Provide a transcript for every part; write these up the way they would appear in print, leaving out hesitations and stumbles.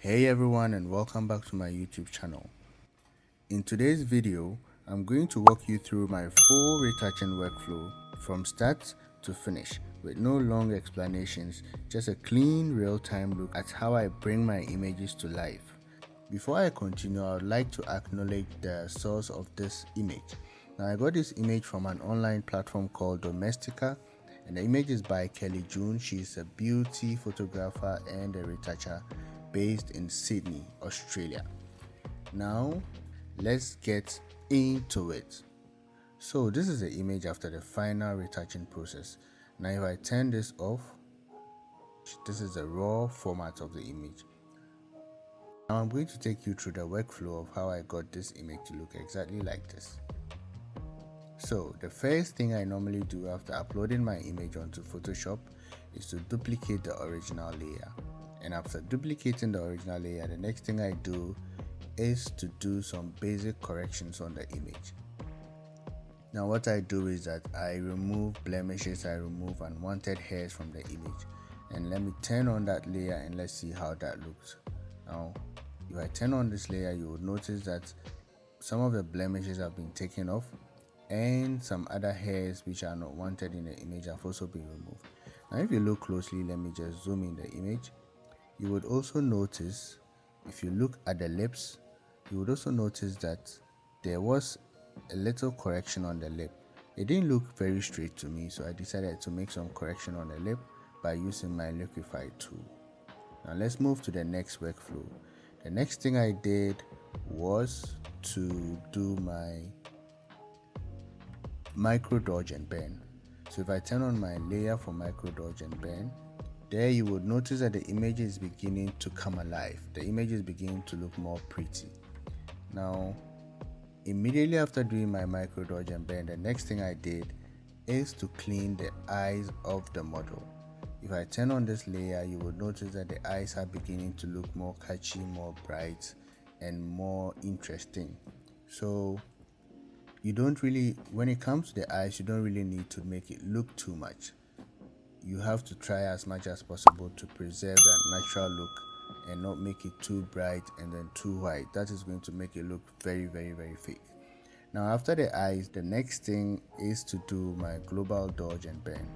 Hey everyone, and welcome back to my YouTube channel. In today's video, I'm going to walk you through my full retouching workflow from start to finish with no long explanations, just a clean real-time look at how I bring my images to life. Before I continue, I would like to acknowledge the source of this image. Now, I got this image from an online platform called Domestika, and the image is by Kelly June. She's a beauty photographer and a retoucher based in Sydney, Australia. Now, let's get into it. So, this is the image after the final retouching process. Now, if I turn this off, this is the raw format of the image. Now I'm going to take you through the workflow of how I got this image to look exactly like this. So the first thing I normally do after uploading my image onto Photoshop is to duplicate the original layer. And after duplicating the original layer, the next thing I do is to do some basic corrections on the image. Now what I do is that I remove blemishes, I remove unwanted hairs from the image. And let me turn on that layer and let's see how that looks. Now if I turn on this layer, you will notice that some of the blemishes have been taken off and some other hairs which are not wanted in the image have also been removed. Now if you look closely, let me just zoom in the image. You would also notice, if you look at the lips, you would also notice that there was a little correction on the lip. It didn't look very straight to me, so I decided to make some correction on the lip by using my liquify tool. Now let's move to the next workflow. The next thing I did was to do my micro dodge and bend. So if I turn on my layer for micro dodge and bend, there you would notice that the image is beginning to come alive. The image is beginning to look more pretty. Now, immediately after doing my micro dodge and bend, the next thing I did is to clean the eyes of the model. If I turn on this layer, you will notice that the eyes are beginning to look more catchy, more bright, and more interesting. So you don't really, when it comes to the eyes, you don't really need to make it look too much. You have to try as much as possible to preserve that natural look and not make it too bright and then too white. That is going to make it look very, very, very fake. Now after the eyes, the next thing is to do my global dodge and bend.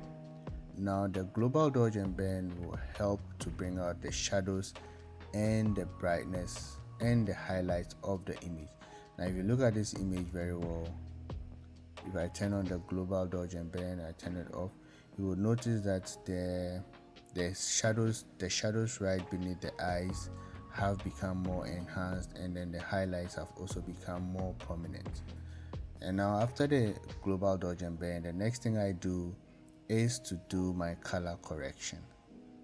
Now the global dodge and bend will help to bring out the shadows and the brightness and the highlights of the image. Now if you look at this image very well, if I turn on the global dodge and bend, I turn it off, you will notice that the shadows right beneath the eyes have become more enhanced, and then the highlights have also become more prominent. And now after the global dodge and bend, the next thing I do is to do my color correction.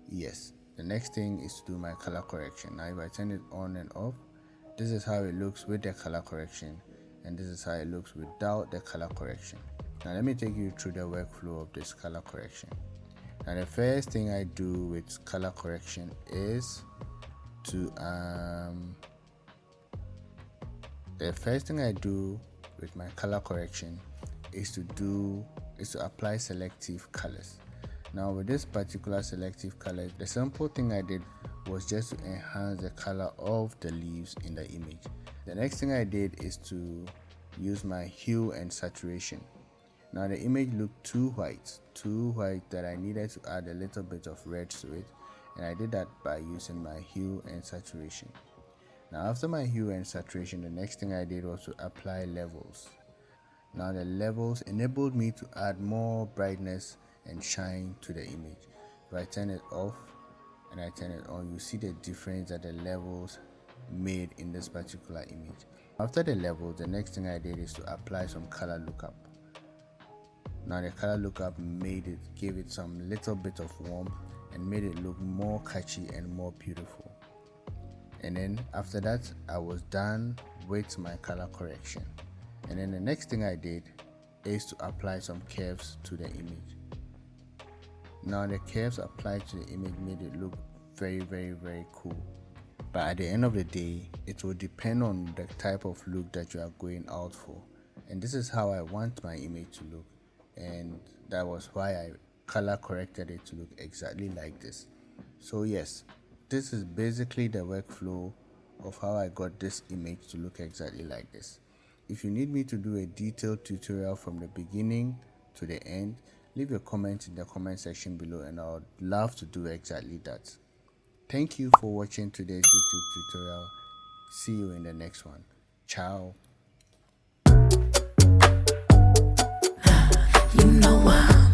Yes, the next thing is to do my color correction. Now if I turn it on and off, this is how it looks with the color correction, and this is how it looks without the color correction. Now let me take you through the workflow of this color correction. Now the first thing I do with color correction is to apply selective colors. Now with this particular selective color, the simple thing I did was just to enhance the color of the leaves in the image. The next thing I did is to use my hue and saturation. Now the image looked too white that I needed to add a little bit of red to it, and I did that by using my hue and saturation. Now after my hue and saturation, the next thing I did was to apply levels. Now the levels enabled me to add more brightness and shine to the image. If I turn it off and I turn it on, you see the difference that the levels made in this particular image. After the levels, the next thing I did is to apply some color lookup. Now the color lookup gave it some little bit of warmth and made it look more catchy and more beautiful. And then after that, I was done with my color correction. And then the next thing I did is to apply some curves to the image. Now the curves applied to the image made it look very, very, very cool. But at the end of the day, it will depend on the type of look that you are going out for. And this is how I want my image to look. And that was why I color corrected it to look exactly like this. So yes, this is basically the workflow of how I got this image to look exactly like this. If you need me to do a detailed tutorial from the beginning to the end, leave a comment in the comment section below and I would love to do exactly that. Thank you for watching today's YouTube tutorial. See you in the next one. Ciao. You know why.